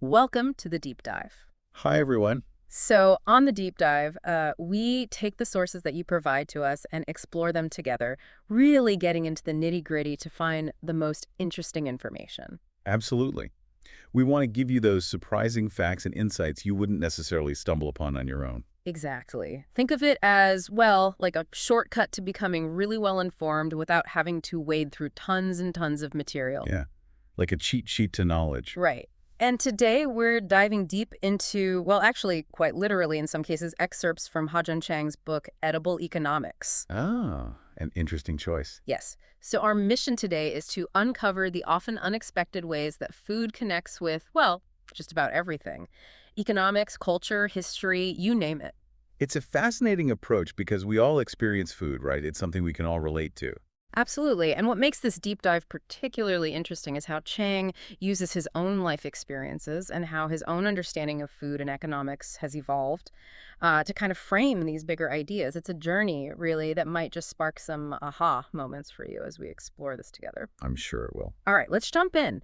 Welcome to the deep dive. Hi, everyone. So, on the deep dive, we take the sources that you provide to us and explore them together, really getting into the nitty-gritty to find the most interesting information. Absolutely. We want to give you those surprising facts and insights you wouldn't necessarily stumble upon on your own. Exactly. Think of it as, well, like a shortcut to becoming really well informed without having to wade through tons and tons of material. Yeah, like a cheat sheet to knowledge. Right. And today we're diving deep into, well, actually, quite literally in some cases, excerpts from Ha-Joon Chang's book, Edible Economics. Ah, an interesting choice. Yes. So our mission today is to uncover the often unexpected ways that food connects with, well, just about everything. Economics, culture, history, you name it. It's a fascinating approach because we all experience food, right? It's something we can all relate to. Absolutely. And what makes this deep dive particularly interesting is how Chang uses his own life experiences and how his own understanding of food and economics has evolved to kind of frame these bigger ideas. It's a journey, really, that might just spark some aha moments for you as we explore this together. I'm sure it will. All right, let's jump in.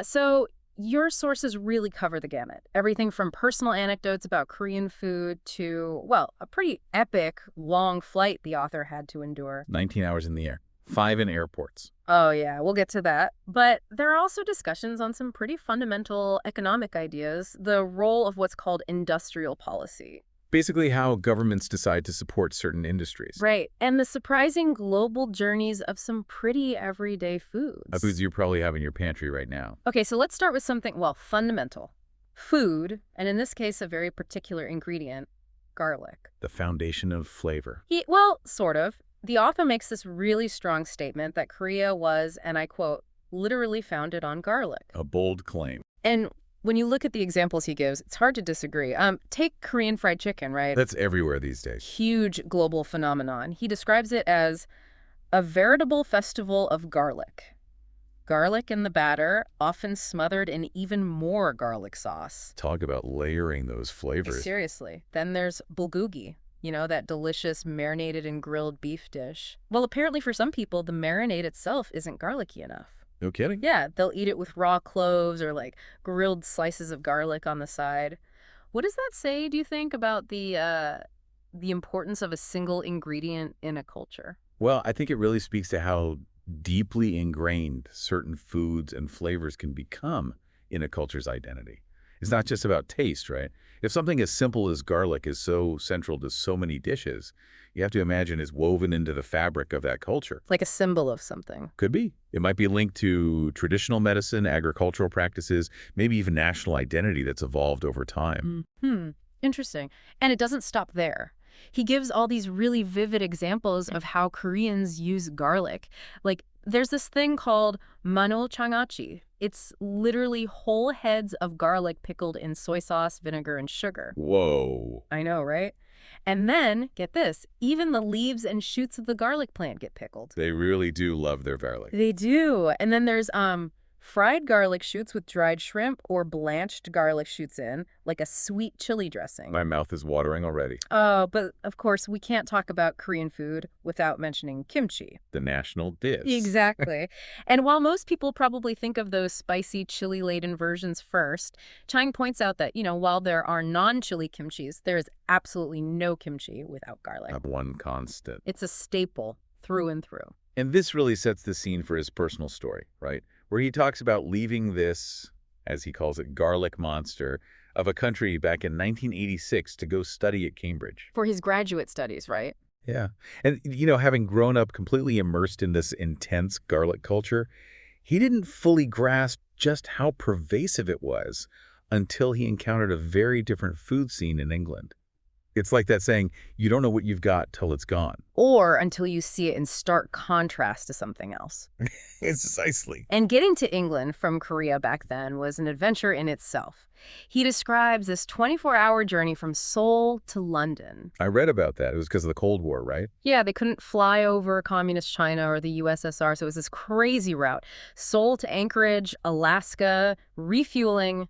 So your sources really cover the gamut. Everything from personal anecdotes about Korean food to, well, a pretty epic long flight the author had to endure. 19 hours in the air, 5 in airports. Oh, yeah, we'll get to that. But there are also discussions on some pretty fundamental economic ideas, the role of what's called industrial policy. Basically, how governments decide to support certain industries. Right, and the surprising global journeys of some pretty everyday Foods foods. you probably have in your pantry right now. Okay, so let's start with something, well, fundamental. Food, and in this case, a very particular ingredient, garlic. The foundation of flavor. Well, sort of. The author makes this really strong statement that Korea was, and I quote, literally founded on garlic. A bold claim. And when you look at the examples he gives, it's hard to disagree. Take Korean fried chicken, right? That's everywhere these days. Huge global phenomenon. He describes it as a veritable festival of garlic. Garlic in the batter, often smothered in even more garlic sauce. Talk about layering those flavors. Seriously. Then there's bulgogi, that delicious marinated and grilled beef dish. Well, apparently for some people, the marinade itself isn't garlicky enough. No kidding? Yeah, they'll eat it with raw cloves or like grilled slices of garlic on the side. What does that say, do you think, about the importance of a single ingredient in a culture? Well, I think it really speaks to how deeply ingrained certain foods and flavors can become in a culture's identity. It's not just about taste, right? If something as simple as garlic is so central to so many dishes, you have to imagine it's woven into the fabric of that culture. Like a symbol of something. Could be. It might be linked to traditional medicine, agricultural practices, maybe even national identity that's evolved over time. Interesting. And it doesn't stop there. He gives all these really vivid examples of how Koreans use garlic. Like, there's this thing called mano changachi. It's literally whole heads of garlic pickled in soy sauce, vinegar, and sugar. Whoa. I know, right? And then, get this, even the leaves and shoots of the garlic plant get pickled. They really do love their garlic. They do. And then there's fried garlic shoots with dried shrimp or blanched garlic shoots in, like a sweet chili dressing. My mouth is watering already. Oh, but of course, we can't talk about Korean food without mentioning kimchi. The national dish. Exactly. And while most people probably think of those spicy, chili-laden versions first, Chang points out that, while there are non-chili kimchis, there is absolutely no kimchi without garlic. One constant. It's a staple through and through. And this really sets the scene for his personal story, right? Where he talks about leaving this, as he calls it, garlic monster of a country back in 1986 to go study at Cambridge. For his graduate studies, right? Yeah. And, having grown up completely immersed in this intense garlic culture, he didn't fully grasp just how pervasive it was until he encountered a very different food scene in England. It's like that saying, you don't know what you've got till it's gone. Or until you see it in stark contrast to something else. Precisely. And getting to England from Korea back then was an adventure in itself. He describes this 24-hour journey from Seoul to London. I read about that. It was because of the Cold War, right? Yeah, they couldn't fly over communist China or the USSR, so it was this crazy route. Seoul to Anchorage, Alaska, refueling,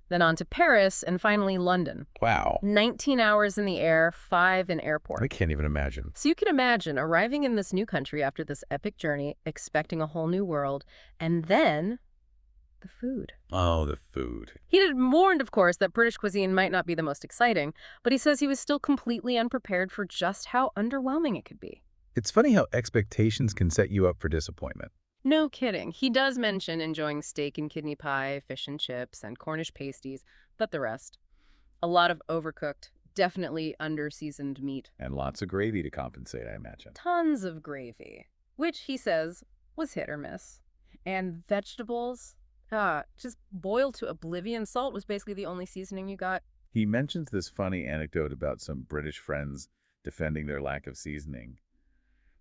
then on to Paris, and finally London. Wow. 19 hours in the air, 5 in airport. I can't even imagine. So you can imagine arriving in this new country after this epic journey, expecting a whole new world, and then The food. Oh, the food. He had warned, of course, that British cuisine might not be the most exciting, but he says he was still completely unprepared for just how underwhelming it could be. It's funny how expectations can set you up for disappointment. No kidding. He does mention enjoying steak and kidney pie, fish and chips, and Cornish pasties, but the rest. A lot of overcooked, definitely under-seasoned meat. And lots of gravy to compensate, I imagine. Tons of gravy, which he says was hit or miss. And vegetables, just boiled to oblivion. Salt was basically the only seasoning you got. He mentions this funny anecdote about some British friends defending their lack of seasoning.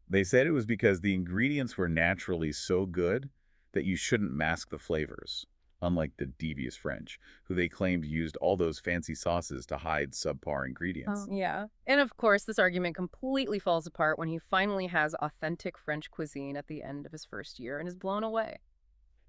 They said it was because the ingredients were naturally so good that you shouldn't mask the flavors, unlike the devious French, who they claimed used all those fancy sauces to hide subpar ingredients. Oh, yeah. And of course, this argument completely falls apart when he finally has authentic French cuisine at the end of his first year and is blown away.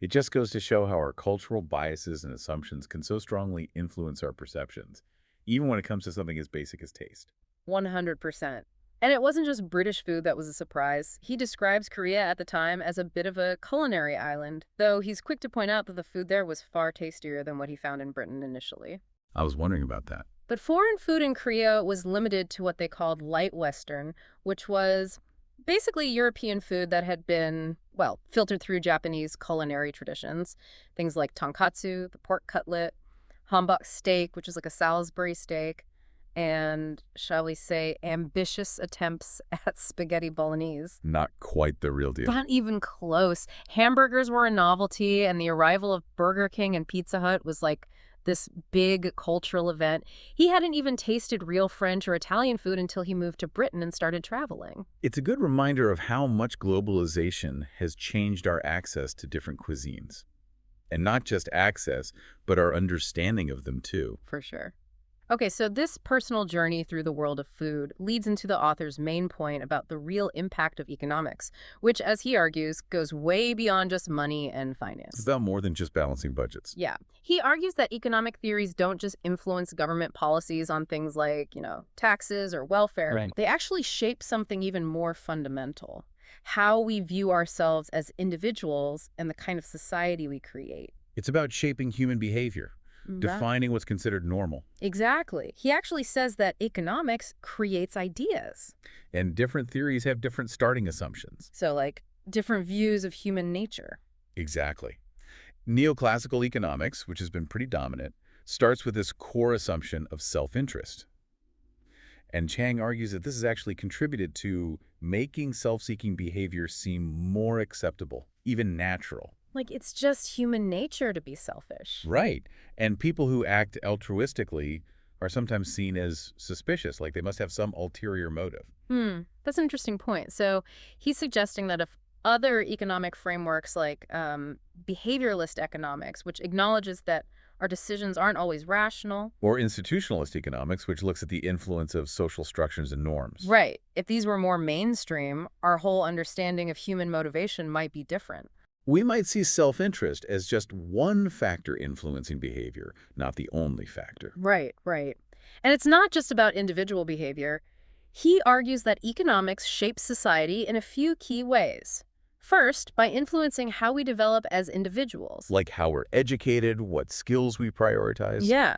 It just goes to show how our cultural biases and assumptions can so strongly influence our perceptions, even when it comes to something as basic as taste. 100%. And it wasn't just British food that was a surprise. He describes Korea at the time as a bit of a culinary island, though he's quick to point out that the food there was far tastier than what he found in Britain initially. I was wondering about that. But foreign food in Korea was limited to what they called light Western, which was basically European food that had been, well, filtered through Japanese culinary traditions. Things like tonkatsu, the pork cutlet, hanbok steak, which is like a Salisbury steak, and, shall we say, ambitious attempts at spaghetti bolognese. Not quite the real deal. Not even close. Hamburgers were a novelty, and the arrival of Burger King and Pizza Hut was like this big cultural event. He hadn't even tasted real French or Italian food until he moved to Britain and started traveling. It's a good reminder of how much globalization has changed our access to different cuisines. And not just access, but our understanding of them too. For sure. Okay, so this personal journey through the world of food leads into the author's main point about the real impact of economics, which, as he argues, goes way beyond just money and finance. It's about more than just balancing budgets. Yeah. He argues that economic theories don't just influence government policies on things like, taxes or welfare. Right. They actually shape something even more fundamental: how we view ourselves as individuals and the kind of society we create. It's about shaping human behavior, defining what's considered normal. Exactly. He actually says that economics creates ideas. And different theories have different starting assumptions. So, like, different views of human nature. Exactly. Neoclassical economics, which has been pretty dominant, starts with this core assumption of self-interest. And Chang argues that this has actually contributed to making self-seeking behavior seem more acceptable, even natural. Like, it's just human nature to be selfish. Right. And people who act altruistically are sometimes seen as suspicious, like they must have some ulterior motive. That's an interesting point. So he's suggesting that if other economic frameworks like behavioralist economics, which acknowledges that our decisions aren't always rational. Or institutionalist economics, which looks at the influence of social structures and norms. Right. If these were more mainstream, our whole understanding of human motivation might be different. We might see self-interest as just one factor influencing behavior, not the only factor. Right. And it's not just about individual behavior. He argues that economics shapes society in a few key ways. First, by influencing how we develop as individuals. Like how we're educated, what skills we prioritize. Yeah.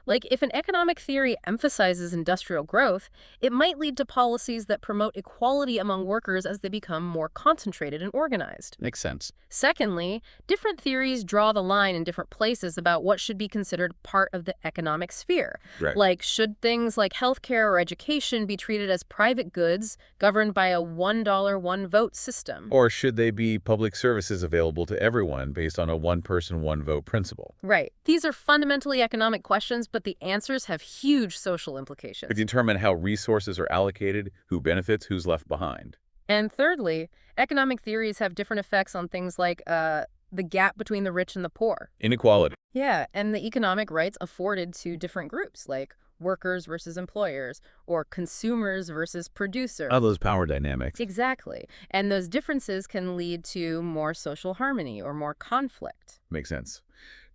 Like, if an economic theory emphasizes industrial growth, it might lead to policies that promote equality among workers as they become more concentrated and organized. Makes sense. Secondly, different theories draw the line in different places about what should be considered part of the economic sphere. Right. Like, should things like healthcare or education be treated as private goods governed by a $1, one-vote system? Or should they be public services available to everyone based on a one-person, one-vote principle? Right. These are fundamentally economic questions, but the answers have huge social implications. They determine how resources are allocated, who benefits, who's left behind. And thirdly, economic theories have different effects on things like the gap between the rich and the poor. Inequality. Yeah, and the economic rights afforded to different groups, like workers versus employers, or consumers versus producers. All those power dynamics. Exactly. And those differences can lead to more social harmony or more conflict. Makes sense.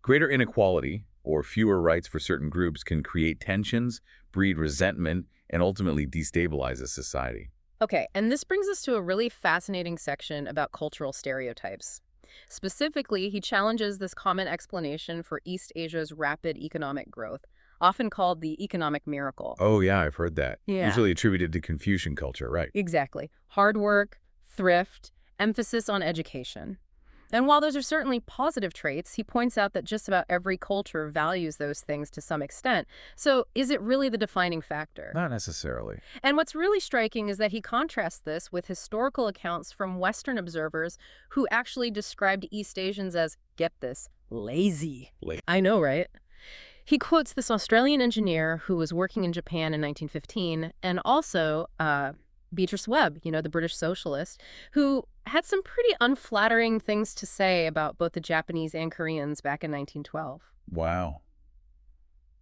Greater inequality, or fewer rights for certain groups, can create tensions, breed resentment, and ultimately destabilize a society. Okay, and this brings us to a really fascinating section about cultural stereotypes. Specifically, he challenges this common explanation for East Asia's rapid economic growth, often called the economic miracle. Oh, yeah, I've heard that. Yeah. Usually attributed to Confucian culture, right? Exactly. Hard work, thrift, emphasis on education. And while those are certainly positive traits, he points out that just about every culture values those things to some extent. So is it really the defining factor? Not necessarily. And what's really striking is that he contrasts this with historical accounts from Western observers who actually described East Asians as, get this, lazy. I know, right? He quotes this Australian engineer who was working in Japan in 1915, and also Beatrice Webb, the British socialist, who had some pretty unflattering things to say about both the Japanese and Koreans back in 1912. Wow.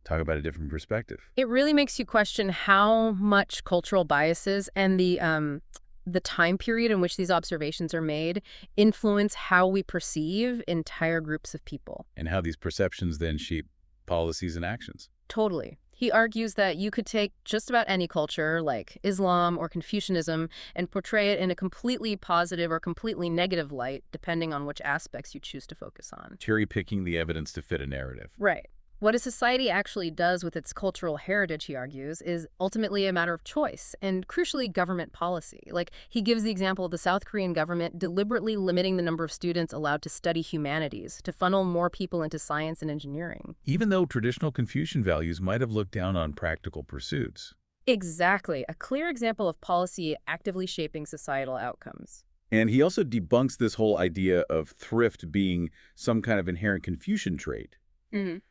Talk about a different perspective. It really makes you question how much cultural biases and the time period in which these observations are made influence how we perceive entire groups of people. And how these perceptions then shape policies and actions. Totally. He argues that you could take just about any culture, like Islam or Confucianism, and portray it in a completely positive or completely negative light, depending on which aspects you choose to focus on. Cherry-picking the evidence to fit a narrative. Right. What a society actually does with its cultural heritage, he argues, is ultimately a matter of choice and, crucially, government policy. Like, he gives the example of the South Korean government deliberately limiting the number of students allowed to study humanities to funnel more people into science and engineering. Even though traditional Confucian values might have looked down on practical pursuits. Exactly. A clear example of policy actively shaping societal outcomes. And he also debunks this whole idea of thrift being some kind of inherent Confucian trait.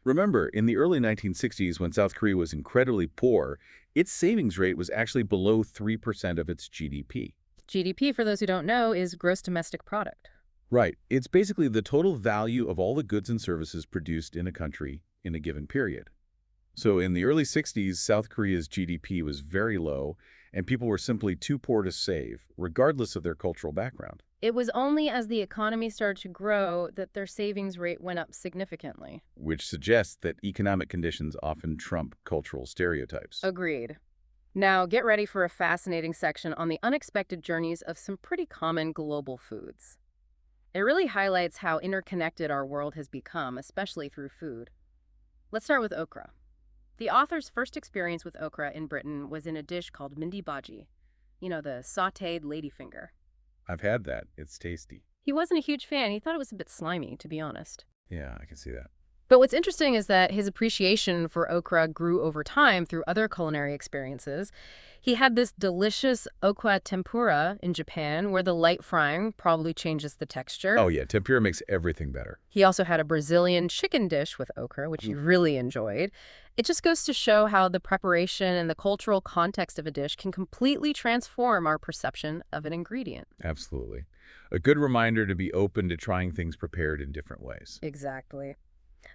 Remember, in the early 1960s, when South Korea was incredibly poor, its savings rate was actually below 3% of its GDP. GDP, for those who don't know, is gross domestic product. Right. It's basically the total value of all the goods and services produced in a country in a given period. So in the early 60s, South Korea's GDP was very low, and people were simply too poor to save, regardless of their cultural background. It was only as the economy started to grow that their savings rate went up significantly. Which suggests that economic conditions often trump cultural stereotypes. Agreed. Now, get ready for a fascinating section on the unexpected journeys of some pretty common global foods. It really highlights how interconnected our world has become, especially through food. Let's start with okra. The author's first experience with okra in Britain was in a dish called mindi bhaji, the sautéed ladyfinger. I've had that. It's tasty. He wasn't a huge fan. He thought it was a bit slimy, to be honest. Yeah, I can see that. But what's interesting is that his appreciation for okra grew over time through other culinary experiences. He had this delicious okra tempura in Japan, where the light frying probably changes the texture. Oh yeah, tempura makes everything better. He also had a Brazilian chicken dish with okra, which he really enjoyed. It just goes to show how the preparation and the cultural context of a dish can completely transform our perception of an ingredient. Absolutely. A good reminder to be open to trying things prepared in different ways. Exactly.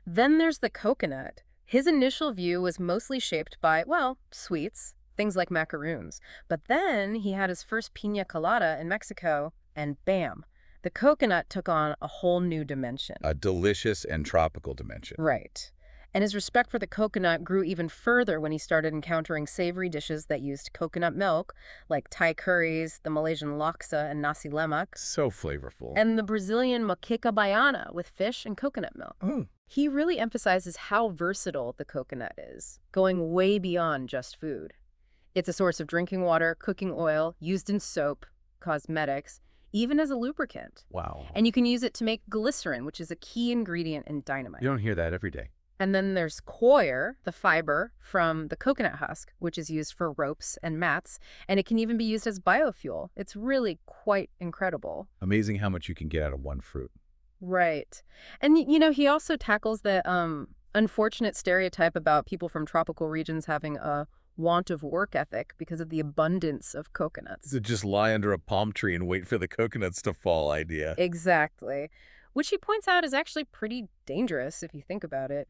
Then there's the coconut. His initial view was mostly shaped by, well, sweets, things like macaroons. But then he had his first piña colada in Mexico, and bam, the coconut took on a whole new dimension. A delicious and tropical dimension. Right. And his respect for the coconut grew even further when he started encountering savory dishes that used coconut milk, like Thai curries, the Malaysian laksa and nasi lemak, So flavorful. and the Brazilian moqueca baiana with fish and coconut milk. Oh. He really emphasizes how versatile the coconut is, going way beyond just food. It's a source of drinking water, cooking oil, used in soap, cosmetics, even as a lubricant. Wow. And you can use it to make glycerin, which is a key ingredient in dynamite. You don't hear that every day. And then there's coir, the fiber from the coconut husk, which is used for ropes and mats, and it can even be used as biofuel. It's really quite incredible. Amazing how much you can get out of one fruit. Right. And, he also tackles the unfortunate stereotype about people from tropical regions having a want of work ethic because of the abundance of coconuts. To just lie under a palm tree and wait for the coconuts to fall idea. Exactly. Which he points out is actually pretty dangerous if you think about it.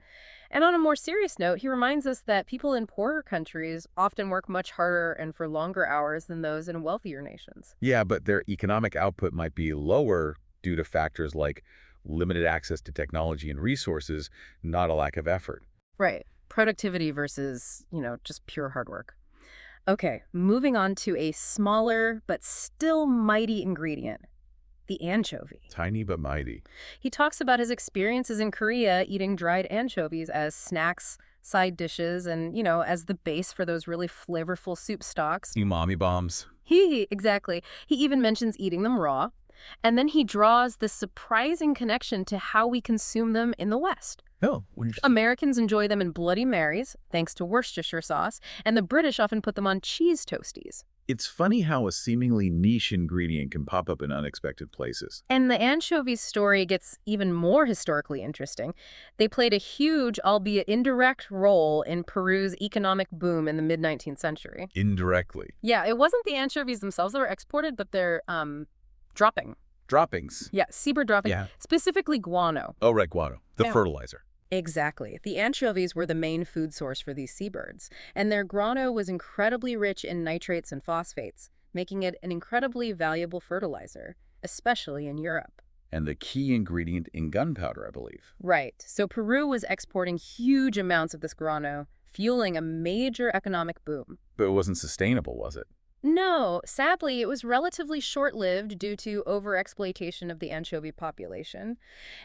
And on a more serious note, he reminds us that people in poorer countries often work much harder and for longer hours than those in wealthier nations. Yeah, but their economic output might be lower due to factors like limited access to technology and resources, not a lack of effort. Right. Productivity versus, just pure hard work. Okay, moving on to a smaller but still mighty ingredient, the anchovy. Tiny but mighty. He talks about his experiences in Korea eating dried anchovies as snacks, side dishes, and, as the base for those really flavorful soup stocks. Umami bombs. Exactly. He even mentions eating them raw. And then he draws this surprising connection to how we consume them in the West. Oh, interesting. Americans enjoy them in Bloody Marys, thanks to Worcestershire sauce, and the British often put them on cheese toasties. It's funny how a seemingly niche ingredient can pop up in unexpected places. And the anchovies story gets even more historically interesting. They played a huge, albeit indirect, role in Peru's economic boom in the mid-19th century. Indirectly. Yeah, it wasn't the anchovies themselves that were exported, but their dropping. Droppings. Yeah, seabird dropping, Yeah. specifically guano. Oh, right, guano. The Yeah. fertilizer. Exactly. The anchovies were the main food source for these seabirds, and their guano was incredibly rich in nitrates and phosphates, making it an incredibly valuable fertilizer, especially in Europe. And the key ingredient in gunpowder, I believe. Right. So Peru was exporting huge amounts of this guano, fueling a major economic boom. But it wasn't sustainable, was it? No, sadly, it was relatively short-lived due to overexploitation of the anchovy population.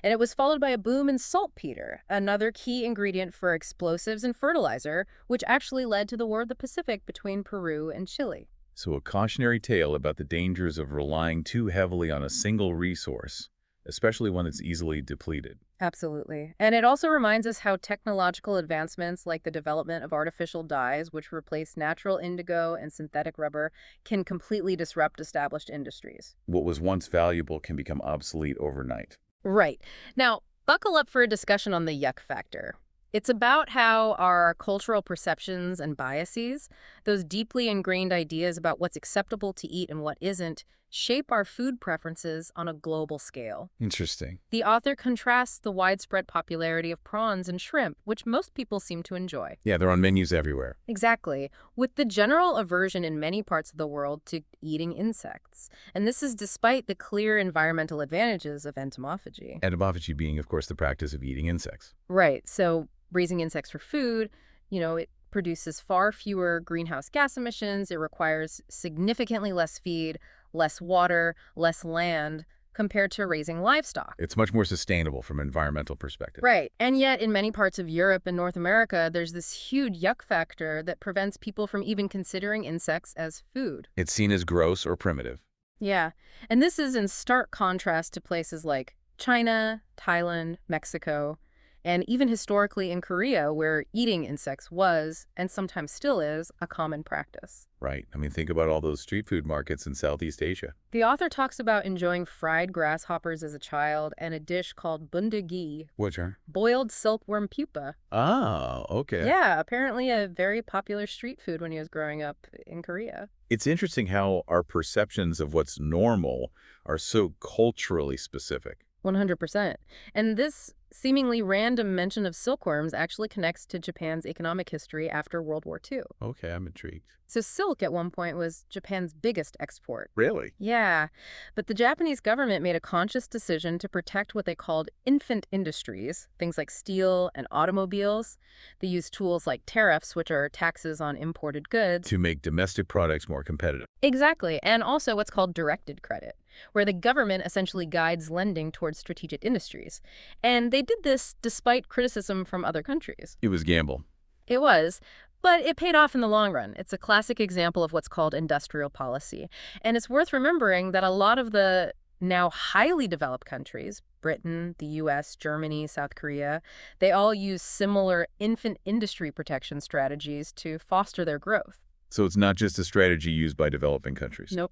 And it was followed by a boom in saltpeter, another key ingredient for explosives and fertilizer, which actually led to the War of the Pacific between Peru and Chile. So a cautionary tale about the dangers of relying too heavily on a single resource, especially when it's easily depleted. Absolutely. And it also reminds us how technological advancements like the development of artificial dyes, which replace natural indigo and synthetic rubber, can completely disrupt established industries. What was once valuable can become obsolete overnight. Right. Now, buckle up for a discussion on the yuck factor. It's about how our cultural perceptions and biases, those deeply ingrained ideas about what's acceptable to eat and what isn't, shape our food preferences on a global scale. Interesting. The author contrasts the widespread popularity of prawns and shrimp, which most people seem to enjoy. Yeah, they're on menus everywhere. Exactly, with the general aversion in many parts of the world to eating insects. And this is despite the clear environmental advantages of entomophagy. Entomophagy being, of course, the practice of eating insects. Right, so raising insects for food, it produces far fewer greenhouse gas emissions, it requires significantly less feed, less water, less land, compared to raising livestock. It's much more sustainable from an environmental perspective. Right. And yet, in many parts of Europe and North America, there's this huge yuck factor that prevents people from even considering insects as food. It's seen as gross or primitive. Yeah. And this is in stark contrast to places like China, Thailand, Mexico, and even historically in Korea, where eating insects was, and sometimes still is, a common practice. Right. I mean, think about all those street food markets in Southeast Asia. The author talks about enjoying fried grasshoppers as a child and a dish called bundeogi, Which are? boiled silkworm pupa. Oh, okay. Yeah, apparently a very popular street food when he was growing up in Korea. It's interesting how our perceptions of what's normal are so culturally specific. 100%. And this seemingly random mention of silkworms actually connects to Japan's economic history after World War II. Okay, I'm intrigued. So silk at one point was Japan's biggest export. Really? Yeah, but the Japanese government made a conscious decision to protect what they called infant industries, things like steel and automobiles. They used tools like tariffs, which are taxes on imported goods. To make domestic products more competitive. Exactly, and also what's called directed credit, where the government essentially guides lending towards strategic industries. And they did this despite criticism from other countries. It was gamble. It was, but it paid off in the long run. It's a classic example of what's called industrial policy. And it's worth remembering that a lot of the now highly developed countries, Britain, the US, Germany, South Korea, they all use similar infant industry protection strategies to foster their growth. So it's not just a strategy used by developing countries. Nope.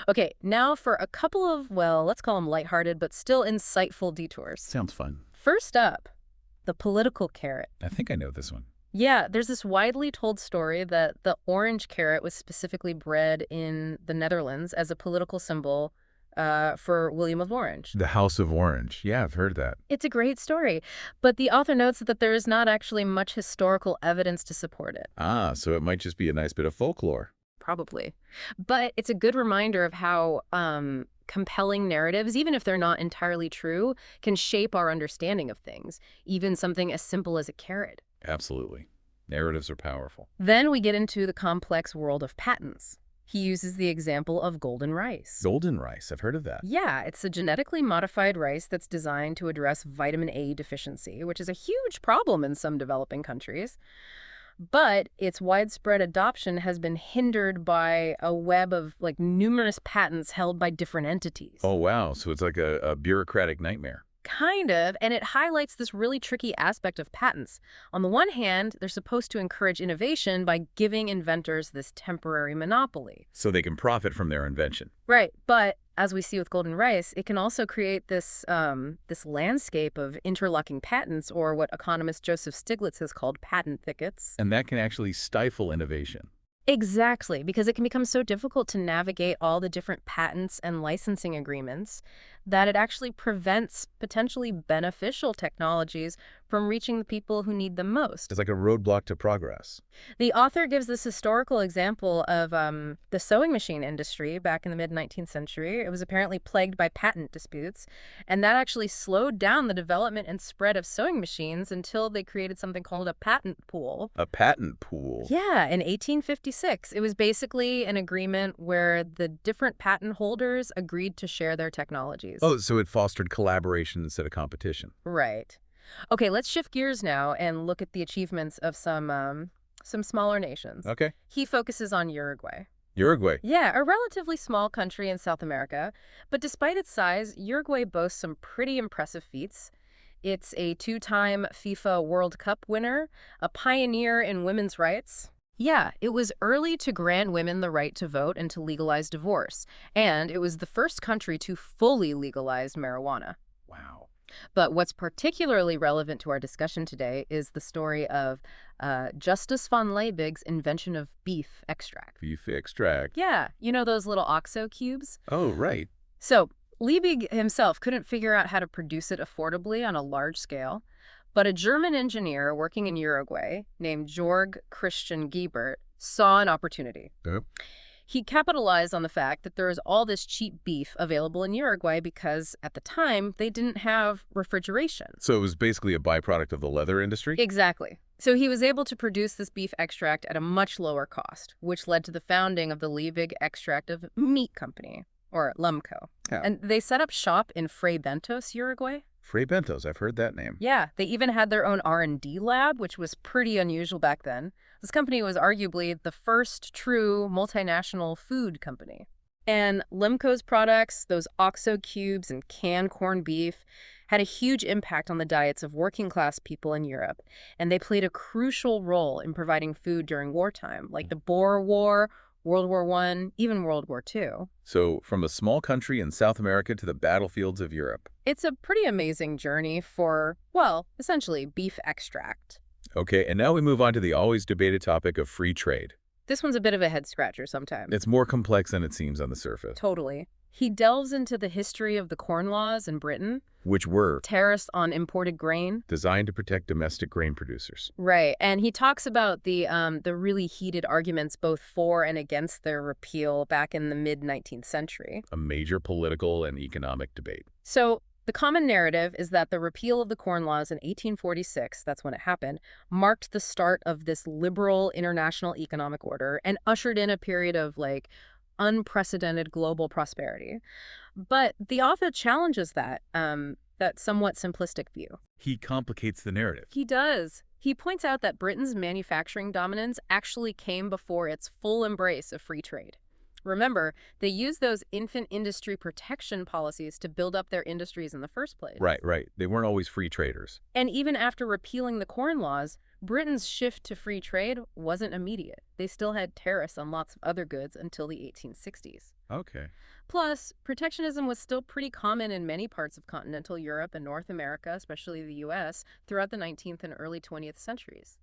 Okay, now for a couple of, well, let's call them lighthearted, but still insightful detours. Sounds fun. First up, the political carrot. I think I know this one. Yeah, there's this widely told story that the orange carrot was specifically bred in the Netherlands as a political symbol for William of Orange. The House of Orange. Yeah, I've heard that. It's a great story, but the author notes that there is not actually much historical evidence to support it. Ah, so it might just be a nice bit of folklore. Probably. But it's a good reminder of how compelling narratives, even if they're not entirely true, can shape our understanding of things, even something as simple as a carrot. Absolutely. Narratives are powerful. Then we get into the complex world of patents. He uses the example of golden rice. Golden rice, I've heard of that. Yeah, it's a genetically modified rice that's designed to address vitamin A deficiency, which is a huge problem in some developing countries. But its widespread adoption has been hindered by a web of numerous patents held by different entities. Oh, wow. So it's like a bureaucratic nightmare. Kind of, and it highlights this really tricky aspect of patents. On the one hand, they're supposed to encourage innovation by giving inventors this temporary monopoly. So they can profit from their invention. Right, but as we see with golden rice, it can also create this landscape of interlocking patents, or what economist Joseph Stiglitz has called patent thickets. And that can actually stifle innovation. Exactly, because it can become so difficult to navigate all the different patents and licensing agreements that it actually prevents potentially beneficial technologies from reaching the people who need them most. It's like a roadblock to progress. The author gives this historical example of the sewing machine industry back in the mid-19th century. It was apparently plagued by patent disputes, and that actually slowed down the development and spread of sewing machines until they created something called a patent pool. A patent pool. Yeah, in 1856. It was basically an agreement where the different patent holders agreed to share their technologies. Oh, so it fostered collaboration instead of competition. Right. Okay, let's shift gears now and look at the achievements of some smaller nations. Okay. He focuses on Uruguay. Uruguay. Yeah, a relatively small country in South America, but despite its size, Uruguay boasts some pretty impressive feats. It's a two-time FIFA World Cup winner, a pioneer in women's rights. Yeah, it was early to grant women the right to vote and to legalize divorce, and it was the first country to fully legalize marijuana. Wow. But what's particularly relevant to our discussion today is the story of Justus von Liebig's invention of beef extract. Beef extract. Yeah, you know those little OXO cubes? Oh, right. So Liebig himself couldn't figure out how to produce it affordably on a large scale, but a German engineer working in Uruguay named Georg Christian Giebert saw an opportunity. Yep. He capitalized on the fact that there was all this cheap beef available in Uruguay because, at the time, they didn't have refrigeration. So it was basically a byproduct of the leather industry? Exactly. So he was able to produce this beef extract at a much lower cost, which led to the founding of the Liebig Extract of Meat Company, or LUMCO. Yeah. And they set up shop in Fray Bentos, Uruguay. Fray Bentos, I've heard that name. Yeah, they even had their own R&D lab, which was pretty unusual back then. This company was arguably the first true multinational food company. And Lemco's products, those OXO cubes and canned corned beef, had a huge impact on the diets of working-class people in Europe, and they played a crucial role in providing food during wartime, like the Boer War, World War I, even World War II. So from a small country in South America to the battlefields of Europe. It's a pretty amazing journey for, well, essentially beef extract. Okay, and now we move on to the always debated topic of free trade. This one's a bit of a head-scratcher sometimes. It's more complex than it seems on the surface. Totally. He delves into the history of the Corn Laws in Britain, Which were tariffs on imported grain. designed to protect domestic grain producers. Right, and he talks about the really heated arguments both for and against their repeal back in the mid-19th century. A major political and economic debate. So the common narrative is that the repeal of the Corn Laws in 1846, that's when it happened, marked the start of this liberal international economic order and ushered in a period of unprecedented global prosperity. But the author challenges that somewhat simplistic view. He complicates the narrative. He does. He points out that Britain's manufacturing dominance actually came before its full embrace of free trade. Remember, they used those infant industry protection policies to build up their industries in the first place. Right. They weren't always free traders. And even after repealing the Corn Laws, Britain's shift to free trade wasn't immediate. They still had tariffs on lots of other goods until the 1860s. Okay. Plus, protectionism was still pretty common in many parts of continental Europe and North America, especially the U.S., throughout the 19th and early 20th centuries.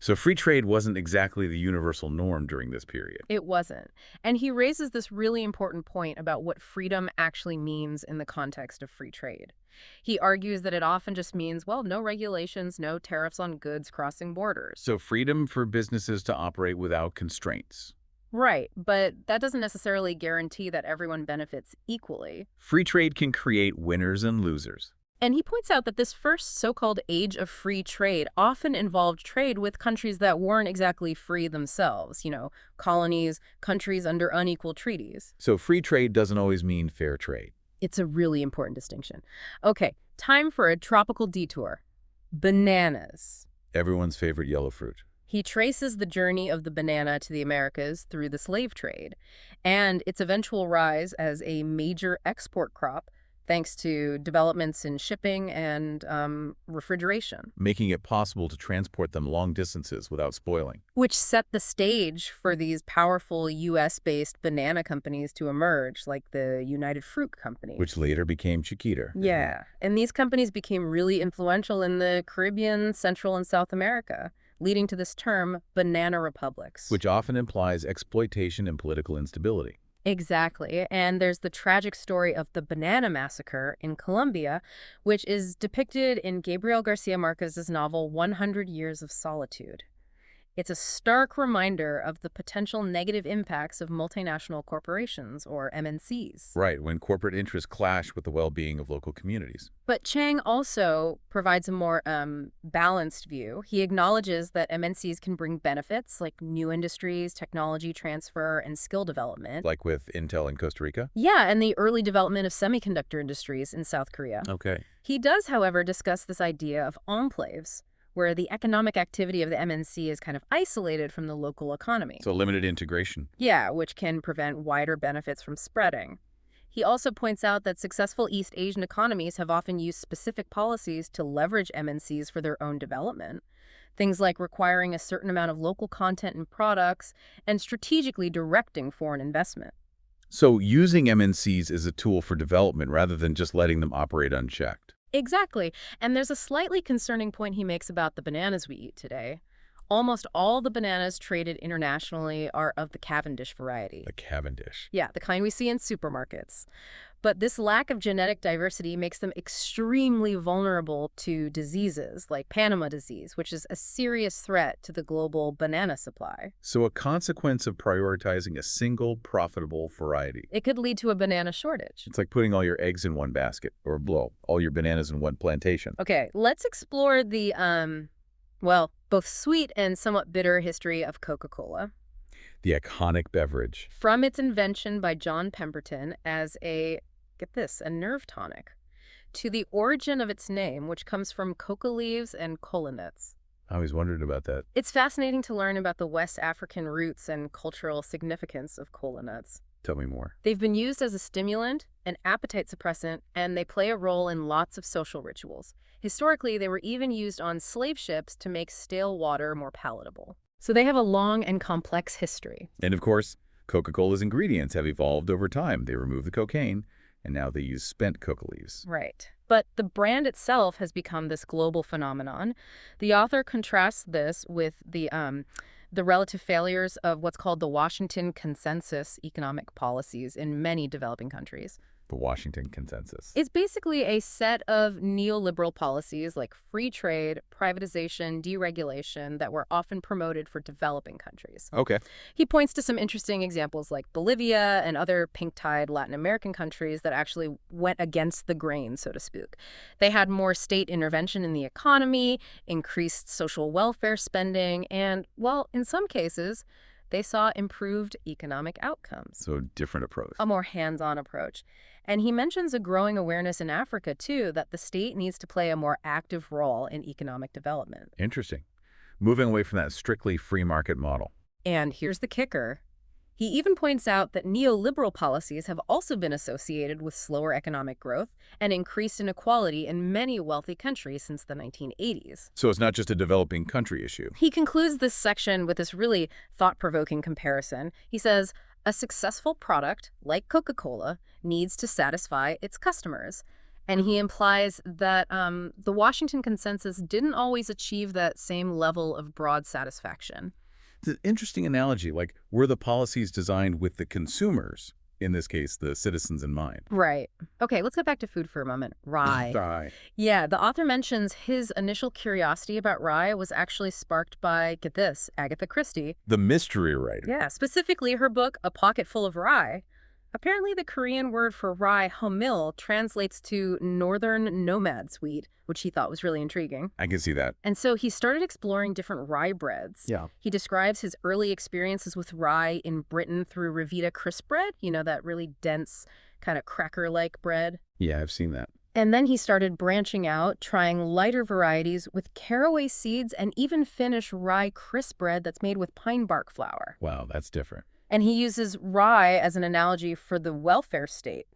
So free trade wasn't exactly the universal norm during this period. It wasn't. And he raises this really important point about what freedom actually means in the context of free trade. He argues that it often just means, well, no regulations, no tariffs on goods crossing borders. So freedom for businesses to operate without constraints. Right, but that doesn't necessarily guarantee that everyone benefits equally. Free trade can create winners and losers. And he points out that this first so-called age of free trade often involved trade with countries that weren't exactly free themselves, colonies, countries under unequal treaties. So free trade doesn't always mean fair trade. It's a really important distinction. Okay, time for a tropical detour. Bananas. Everyone's favorite yellow fruit. He traces the journey of the banana to the Americas through the slave trade and its eventual rise as a major export crop thanks to developments in shipping and refrigeration, Making it possible to transport them long distances without spoiling. which set the stage for these powerful U.S.-based banana companies to emerge, like the United Fruit Company. Which later became Chiquita. Yeah, and these companies became really influential in the Caribbean, Central, and South America, leading to this term, banana republics. Which often implies exploitation and political instability. Exactly. And there's the tragic story of the Banana Massacre in Colombia, which is depicted in Gabriel Garcia Marquez's novel 100 Years of Solitude. It's a stark reminder of the potential negative impacts of multinational corporations, or MNCs. Right, when corporate interests clash with the well-being of local communities. But Chang also provides a more balanced view. He acknowledges that MNCs can bring benefits like new industries, technology transfer, and skill development. Like with Intel in Costa Rica? Yeah, and the early development of semiconductor industries in South Korea. Okay. He does, however, discuss this idea of enclaves, where the economic activity of the MNC is kind of isolated from the local economy. So limited integration. Yeah, which can prevent wider benefits from spreading. He also points out that successful East Asian economies have often used specific policies to leverage MNCs for their own development. Things like requiring a certain amount of local content and products and strategically directing foreign investment. So using MNCs as a tool for development rather than just letting them operate unchecked. Exactly. And there's a slightly concerning point he makes about the bananas we eat today. Almost all the bananas traded internationally are of the Cavendish variety. The Cavendish. Yeah, the kind we see in supermarkets. But this lack of genetic diversity makes them extremely vulnerable to diseases like Panama disease, which is a serious threat to the global banana supply. So a consequence of prioritizing a single profitable variety. It could lead to a banana shortage. It's like putting all your eggs in one basket, or all your bananas in one plantation. Okay, let's explore the, both sweet and somewhat bitter history of Coca-Cola. The iconic beverage. From its invention by John Pemberton as get this, a nerve tonic, to the origin of its name, which comes from coca leaves and cola nuts. I always wondered about that. It's fascinating to learn about the West African roots and cultural significance of cola nuts. Tell me more. They've been used as a stimulant, an appetite suppressant, and they play a role in lots of social rituals. Historically, they were even used on slave ships to make stale water more palatable. So they have a long and complex history. And of course, Coca-Cola's ingredients have evolved over time. They remove the cocaine, and now they use spent coca leaves. Right. But the brand itself has become this global phenomenon. The author contrasts this with the relative failures of what's called the Washington Consensus economic policies in many developing countries. The Washington Consensus. It's basically a set of neoliberal policies like free trade, privatization, deregulation that were often promoted for developing countries. Okay. He points to some interesting examples like Bolivia and other pink-tide Latin American countries that actually went against the grain, so to speak. They had more state intervention in the economy, increased social welfare spending, and, well, in some cases, they saw improved economic outcomes. So different approach. A more hands-on approach. And he mentions a growing awareness in Africa, too, that the state needs to play a more active role in economic development. Interesting. Moving away from that strictly free market model. And here's the kicker. He even points out that neoliberal policies have also been associated with slower economic growth and increased inequality in many wealthy countries since the 1980s. So it's not just a developing country issue. He concludes this section with this really thought-provoking comparison. He says, a successful product, like Coca-Cola, needs to satisfy its customers. And he implies that the Washington Consensus didn't always achieve that same level of broad satisfaction. It's an interesting analogy, like were the policies designed with the consumers, in this case, the citizens in mind? Right. Okay, let's get back to food for a moment. Rye. Rye. Yeah, the author mentions his initial curiosity about rye was actually sparked by, get this, Agatha Christie. The mystery writer. Yeah, specifically her book, A Pocket Full of Rye. Apparently, the Korean word for rye, hamil, translates to northern nomad wheat, which he thought was really intriguing. I can see that. And so he started exploring different rye breads. Yeah. He describes his early experiences with rye in Britain through Revita crisp bread, that really dense, kind of cracker-like bread. Yeah, I've seen that. And then he started branching out, trying lighter varieties with caraway seeds and even Finnish rye crisp bread that's made with pine bark flour. Wow, that's different. And he uses rye as an analogy for the welfare state.